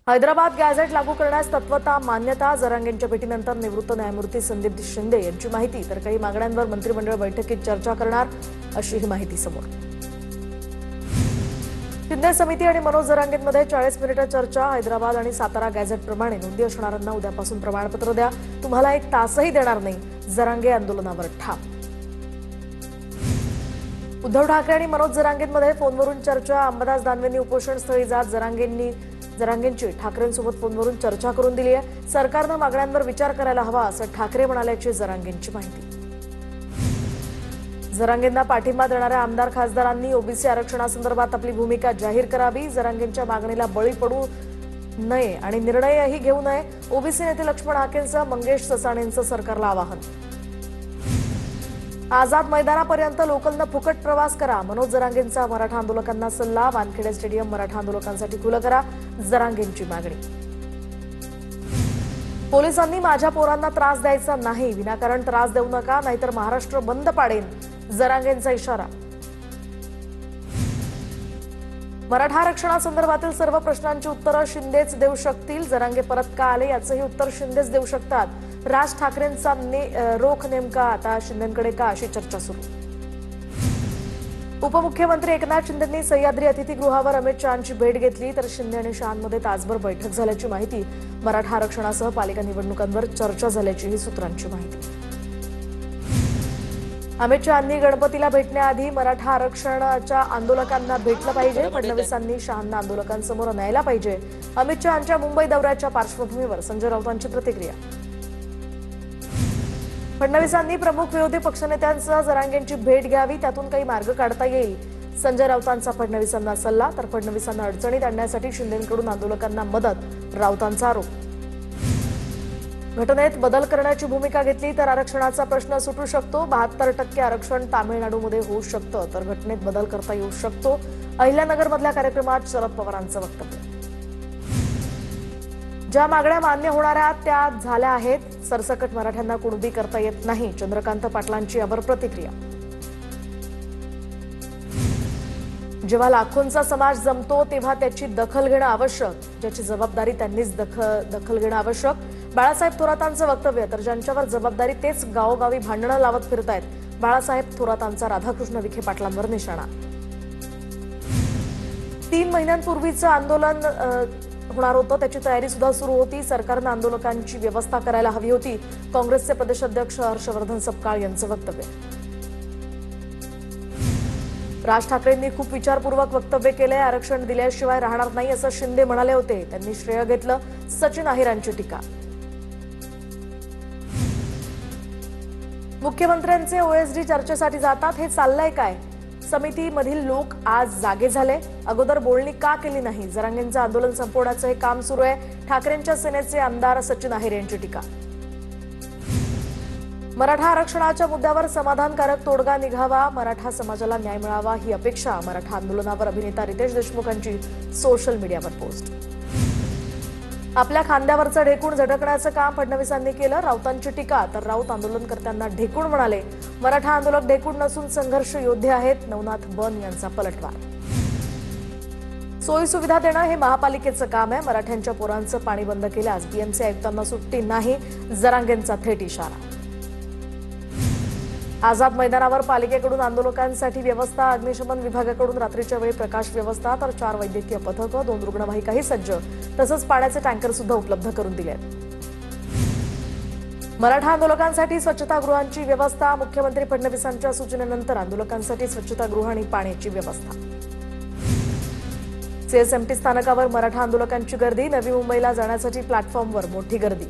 Hyderabad gadget लागू करण्यास तत्वता मान्यता. जरांगेंच्या भेटीनंतर निवृत्त न्यायमूर्ती संदीप शिंदे यांची माहिती. तर काही मागण्यांवर मंत्रिमंडळ बैठकीत चर्चा करणार अशी ही माहिती समोर. शिंदे समिती आणि मनोज जरांगेंमध्ये 40 मिनिटे चर्चा. हैदराबाद आणि सातारा गॅझेटप्रमाणे नोंदी असणाऱ्यांना उद्यापासून प्रमाणपत्र द्या. तुम्हाला 1 तासही देणार नाही. जरांगे आंदोलनावर ठाम. उद्धव ठाकरे आणि मनोज जरांगेंमध्ये फोनवरून चर्चा. अंबादास दानवेंनी उपोषणस्थळी जात जरांगेंची ठाकरेंसोबत फोनवरून चर्चा करून दिली आहे. सरकारनं मागण्यांवर विचार करायला हवा असं ठाकरे म्हणाल्याची जरांगेंची माहिती. जरांगेंना पाठिंबा देणाऱ्या आमदार खासदारांनी ओबीसी आरक्षणासंदर्भात आपली भूमिका जाहीर करावी. जरांगेंच्या मागणीला बळी पडू नये आणि निर्णयही घेऊ नये. ओबीसी नेते लक्ष्मण हाकेंसह मंगेश ससाणेंचं सरकारला आवाहन. आझाद मैदानापर्यंत लोकलनं फुकट प्रवास करा. मनोज जरांगेंचा मराठा आंदोलकांना सल्ला. वानखेडे स्टेडियम मराठा आंदोलकांसाठी खुलं करा. जरांगेंची मागणी. पोलिसांनी माझ्या पोरांना त्रास द्यायचा नाही. विनाकारण त्रास देऊ नका नाहीतर महाराष्ट्र बंद पाडेन. जरांगेंचा इशारा. मराठा आरक्षणासंदर्भातील सर्व प्रश्नांची उत्तरं शिंदेच देऊ शकतील. जरांगे परत का आले याचंही उत्तर शिंदेच देऊ शकतात. राज ठाकरेंचा रोख नेमका आता शिंदेंकडे का अशी चर्चा सुरू. उपमुख्यमंत्री एकनाथ शिंदेंनी सह्याद्री अतिथीगृहावर अमित शहांची भेट घेतली. तर शिंदे आणि शहांमध्ये तासभर बैठक झाल्याची माहिती. मराठा आरक्षणासह पालिका निवडणुकांवर चर्चा झाल्याचीही सूत्रांची माहिती. अमित शहांनी गणपतीला भेटण्याआधी मराठा आरक्षणाच्या आंदोलकांना भेटलं पाहिजे. फडणवीसांनी शहांना आंदोलकांसमोर न्यायला पाहिजे. अमित शहांच्या मुंबई दौऱ्याच्या पार्श्वभूमीवर संजय राऊतांची प्रतिक्रिया. फडणवीसांनी प्रमुख विरोधी पक्षनेत्यांसह जरांगेंची भेट घ्यावी. त्यातून काही मार्ग काढता येईल. संजय राऊतांचा फडणवीसांना सल्ला. तर फडणवीसांना अडचणीत आणण्यासाठी शिंदेंकडून आंदोलकांना मदत. राऊतांचा आरोप. घटनेत बदल करण्याची भूमिका घेतली तर आरक्षणाचा प्रश्न सुटू शकतो. 72% आरक्षण तामिळनाडूमध्ये होऊ शकतं तर घटनेत बदल करता येऊ शकतो. अहिल्यानगरमधल्या कार्यक्रमात शरद पवारांचं वक्तव्य. ज्या मागण्या मान्य होणाऱ्या त्या झाल्या आहेत. सरसकट मराठ्यांना कुणबी करता येत नाही. चंद्रकांत पाटलांची यावर प्रतिक्रिया. जेव्हा लाखोंचा समाज जमतो तेव्हा त्याची दखल घेणं आवश्यक. ज्याची जबाबदारी त्यांनीच दखल घेणं आवश्यक. बाळासाहेब थोरातांचं वक्तव्य. तर ज्यांच्यावर जबाबदारी तेच गावोगावी भांडणं लावत फिरतायत. बाळासाहेब थोरातांचा राधाकृष्ण विखे पाटलांवर निशाणा. 3 महिन्यांपूर्वीचं आंदोलन होणार होतं त्याची तयारी सुद्धा सुरू होती. सरकारनं आंदोलकांची व्यवस्था करायला हवी होती. काँग्रेसचे प्रदेशाध्यक्ष हर्षवर्धन सपकाळ यांचं वक्तव्य. राज ठाकरेंनी खूप विचारपूर्वक वक्तव्य केलंय. आरक्षण दिल्याशिवाय राहणार नाही असं शिंदे म्हणाले होते. त्यांनी श्रेय घेतलं. सचिन अहिरांची टीका. मुख्यमंत्र्यांचे ओएसडी चर्चेसाठी जातात हे चाललंय काय. समितीमधील लोक आज जागे झाले. अगोदर बोलणी का केली नाही. जरांगेंचं आंदोलन संपवण्याचं हे काम सुरू आहे. ठाकरेंच्या सेनेचे आमदार सचिन अहिर यांची टीका. मराठा आरक्षणाच्या मुद्द्यावर समाधानकारक तोडगा निघावा. मराठा समाजाला न्याय मिळावा ही अपेक्षा. मराठा आंदोलनावर अभिनेता रितेश देशमुखांची सोशल मीडियावर पोस्ट. आपल्या खांद्यावरचं ढेकूण झटकण्याचं काम फडणवीसांनी केलं. राऊतांची टीका. तर राऊत आंदोलनकर्त्यांना ढेकूण म्हणाले. मराठा आंदोलक ढेकूण नसून संघर्ष योद्धे आहेत. नवनाथ बन यांचा पलटवार. सोयी सुविधा देणं हे महापालिकेचं काम आहे. मराठ्यांच्या पोरांचं पाणी बंद केल्यास बीएमसी आयुक्तांना सुट्टी नाही. जरांगेंचा थेट इशारा. आझाद मैदानावर पालिकेकडून आंदोलकांसाठी व्यवस्था. अग्निशमन विभागाकडून रात्रीच्या वेळी प्रकाश व्यवस्था. तर 4 वैद्यकीय पथकं 2 रुग्णवाहिकाही सज्ज. तसंच पाण्याचे टँकर सुद्धा उपलब्ध करून दिले आहेत. मराठा आंदोलकांसाठी स्वच्छतागृहांची व्यवस्था. मुख्यमंत्री फडणवीसांच्या सूचनेनंतर आंदोलकांसाठी स्वच्छतागृह आणि पाण्याची व्यवस्था. सीएसएमटी स्थानकावर मराठा आंदोलकांची गर्दी. नवी मुंबईला जाण्यासाठी प्लॅटफॉर्मवर मोठी गर्दी.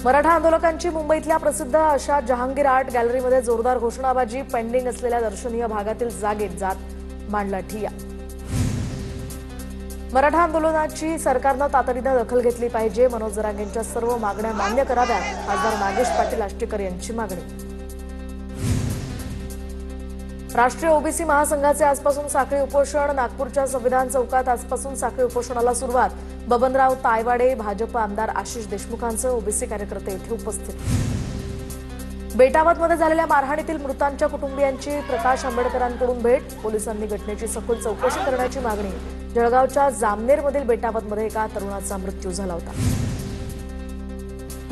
मराठा आंदोलकांची मुंबईतल्या प्रसिद्ध अशा जहांगीर आर्ट गॅलरीमध्ये जोरदार घोषणाबाजी. पेंडिंग असलेल्या दर्शनीय भागातील जागेत जात मांडला ठिय्या. मराठा आंदोलनाची सरकारनं तातडीनं दखल घेतली पाहिजे. मनोज जरांगेंच्या सर्व मागण्या मान्य कराव्यात. खासदार नागेश पाटील आष्टीकर यांची मागणी. राष्ट्रीय ओबीसी महासंघाचे आजपासून साखळी उपोषण. नागपूरच्या संविधान चौकात आजपासून साखळी उपोषणाला सुरुवात. बबनराव तायवाडे, भाजप आमदार आशिष देशमुखांसह ओबीसी कार्यकर्ते इथे उपस्थित. बेटावदमध्ये झालेल्या मारहाणीतील मृतांच्या कुटुंबियांची प्रकाश आंबेडकरांकडून भेट. पोलिसांनी घटनेची सखोल चौकशी करण्याची मागणी. जळगावच्या जामनेरमधील बेटावदमध्ये एका तरुणाचा मृत्यू झाला होता.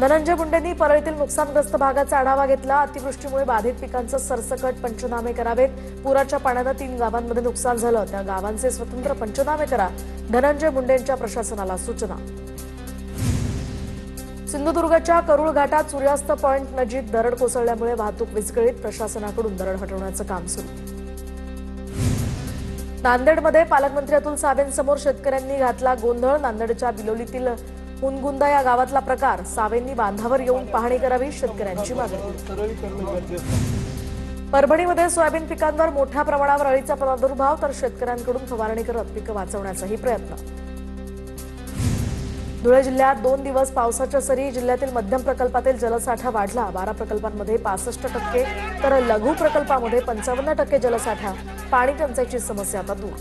धनंजय मुंडेंनी परळीतील नुकसानग्रस्त भागाचा आढावा घेतला. अतिवृष्टीमुळे बाधित पिकांचं सरसकट पंचनामे करावेत. पुराच्या पाण्यानं 3 गावांमध्ये नुकसान झालं, त्या गावांचे स्वतंत्र पंचनामे करा. धनंजय मुंडेंच्या प्रशासनाला सूचना. सिंधुदुर्गच्या करूळ घाटात सूर्यास्त पॉइंट नजीक दरड कोसळल्यामुळे वाहतूक विस्कळीत. प्रशासनाकडून दरड हटवण्याचं काम सुरू. नांदेडमध्ये पालकमंत्री अतुल सावेंसमोर शेतकऱ्यांनी घातला गोंधळ. नांदेडच्या बिलोलीतील हुनगुंदा या गावातला प्रकार. सावेंनी बांधावर येऊन पाहणी करावी, शेतकऱ्यांची मागणी. परभणीमध्ये सोयाबीन पिकांवर मोठ्या प्रमाणावर अळीचा प्रादुर्भाव, तर शेतकऱ्यांकडून फवारणी करत पिकं वाचवण्याचाही प्रयत्न. धुळे जिल्ह्यात 2 दिवस पावसाच्या सरी. जिल्ह्यातील मध्यम प्रकल्पातील जलसाठा वाढला. 12 प्रकल्पांमध्ये 65%, तर लघु प्रकल्पामध्ये 55% जलसाठा. पाणी टंचाईची समस्या आता दूर.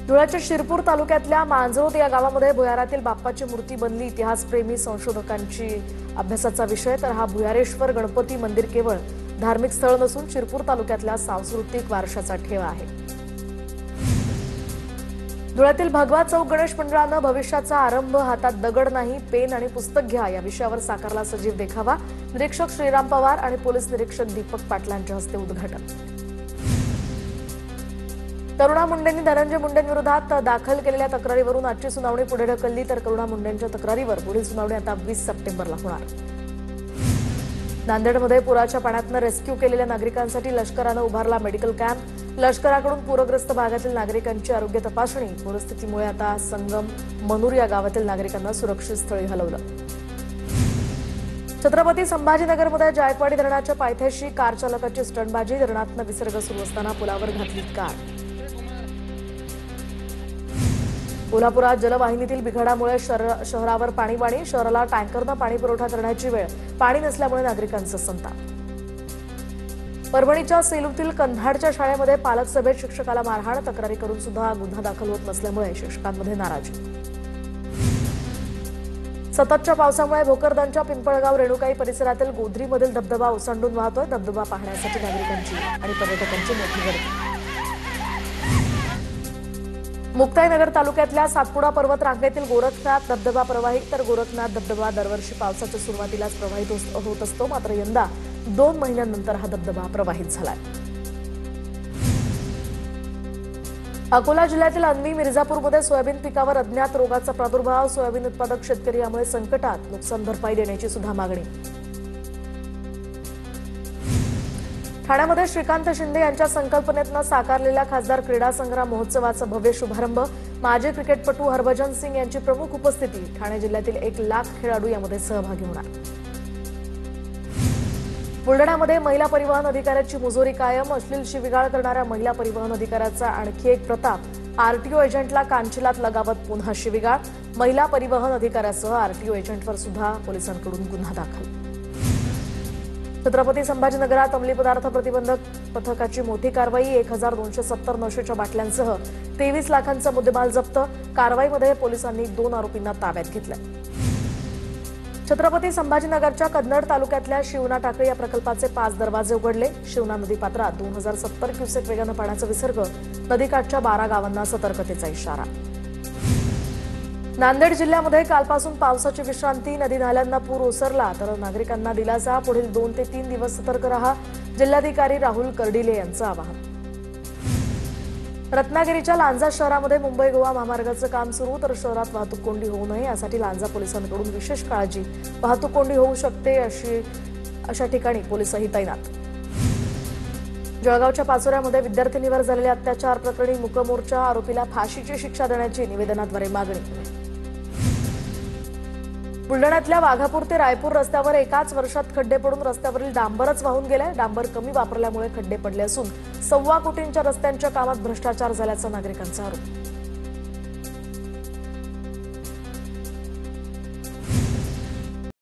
धुळ्याच्या शिरपूर तालुक्यातल्या मांजरोद या गावामध्ये भुयारातील बाप्पाची मूर्ती बनली. इतिहासप्रेमी संशोधकांची अभ्यासाचा विषय. तर हा भुयारेश्वर गणपती मंदिर केवळ धार्मिक स्थळ नसून शिरपूर तालुक्यातल्या सांस्कृतिक वारशाचा ठेवा आहे. धुळ्यातील भगवा चौक गणेश मंडळानं भविष्याचा आरंभ हातात दगड नाही, पेन आणि पुस्तक घ्या या विषयावर साकारला सजीव देखावा. निरीक्षक श्रीराम पवार आणि पोलीस निरीक्षक दीपक पाटलांच्या हस्ते उद्घाटन. करुणा मुंडेंनी धनंजय मुंडेंविरोधात दाखल केलेल्या तक्रारीवरून आजची सुनावणी पुढे ढकलली. तर करुणा मुंडेंच्या तक्रारीवर पुढील सुनावणी आता 20 सप्टेंबरला होणार. नांदेडमध्ये पुराच्या पाण्यातनं रेस्क्यू केलेल्या नागरिकांसाठी लष्करानं उभारला मेडिकल कॅम्प. लष्कराकडून पूरग्रस्त भागातील नागरिकांची आरोग्य तपासणी. परिस्थितीमुळे आता संगम मनूर या गावातील नागरिकांना सुरक्षित स्थळी हलवलं. छत्रपती संभाजीनगरमध्ये जायकवाडी धरणाच्या पायथ्याशी कार चालकाची स्टंटबाजी. धरणातनं विसर्ग सुरू असताना पुलावर घातली कार. कोल्हापुरात जलवाहिनीतील बिघाडामुळे शहरावर पाणीबाणी. शहराला टँकरनं पाणी पुरवठा करण्याची वेळ. पाणी नसल्यामुळे नागरिकांचा संताप. परभणीच्या सेलूतील कंधाडच्या शाळेमध्ये पालक सभेत शिक्षकाला मारहाण. तक्रारी करून सुद्धा गुन्हा दाखल होत नसल्यामुळे शिक्षकांमध्ये नाराजी. सततच्या पावसामुळे भोकरदनच्या पिंपळगाव रेणुकाई परिसरातील गोधरीमधील धबधबा ओसंडून वाहतोय. धबधबा पाहण्यासाठी नागरिकांची आणि पर्यटकांची मोठी गर्दी. मुक्ताईनगर तालुक्यातल्या सातपुडा पर्वत रांगेतील गोरखनाथ धबधबा प्रवाहित. तर गोरखनाथ धबधबा दरवर्षी पावसाच्या सुरुवातीलाच प्रवाहित होत असतो, मात्र यंदा 2 महिन्यांनंतर हा धबधबा प्रवाहित झालाय. अकोला जिल्ह्यातील अन्वी मिर्झापूरमध्ये सोयाबीन पिकावर अज्ञात रोगाचा प्रादुर्भाव. सोयाबीन उत्पादक शेतकरी यामुळे संकटात. नुकसान भरपाई देण्याची सुद्धा मागणी. ठाण्यामध्ये श्रीकांत शिंदे यांच्या संकल्पनेतनं साकारलेल्या खासदार क्रीडा संग्राम महोत्सवाचा भव्य शुभारंभ. माजी क्रिकेटपटू हरभजन सिंग यांची प्रमुख उपस्थिती. ठाणे जिल्ह्यातील 1 लाख खेळाडू यामध्ये सहभागी होणार. बुलढाण्यामध्ये महिला परिवहन अधिकाऱ्याची मुजोरी कायम. अश्लील शिवीगाळ करणाऱ्या महिला परिवहन अधिकाऱ्याचा आणखी एक प्रताप. आरटीओ एजंटला कांचिलात लगावत पुन्हा शिवीगाळ. महिला परिवहन अधिकाऱ्यासह आरटीओ एजंटवर सुद्धा पोलिसांकडून गुन्हा दाखल. छत्रपती संभाजीनगरात अंमली पदार्थ प्रतिबंधक पथकाची मोठी कारवाई. 1270 नशेच्या बाटल्यांसह 23 लाखांचा मुद्देमाल जप्त. कारवाईमध्ये पोलिसांनी 2 आरोपींना ताब्यात घेतलं. छत्रपती संभाजीनगरच्या कन्नड तालुक्यातल्या शिवना टाकळी या प्रकल्पाचे 5 दरवाजे उघडले. शिवना नदीपात्रात 2070 क्युसेक वेगानं पाण्याचा विसर्ग. नदीकाठच्या 12 गावांना सतर्कतेचा इशारा. नांदेड जिल्ह्यामध्ये कालपासून पावसाची विश्रांती. नदी नाल्यांना पूर ओसरला, तर नागरिकांना दिलासा. पुढील 2 ते 3 दिवस सतर्क रहा. जिल्हाधिकारी राहुल कर्डिले यांचं आवाहन. रत्नागिरीच्या लांजा शहरामध्ये मुंबई गोवा महामार्गाचं काम सुरू. तर शहरात वाहतूक कोंडी होऊ नये यासाठी लांजा पोलिसांकडून विशेष काळजी. वाहतूक कोंडी होऊ शकते अशा ठिकाणी पोलिसही तैनात. जळगावच्या पाचोऱ्यामध्ये विद्यार्थिनीवर झालेल्या अत्याचार प्रकरणी मूकमोर्चा. आरोपीला फाशीची शिक्षा देण्याची निवेदनाद्वारे मागणी. बुलढाण्यातल्या वाघापूर ते रायपूर रस्त्यावर एकाच वर्षात खड्डे पडून रस्त्यावरील डांबरच वाहून गेलाय. डांबर कमी वापरल्यामुळे खड्डे पडले असून 1.25 कोटींच्या रस्त्यांच्या कामात भ्रष्टाचार झाल्याचा नागरिकांचा आरोप.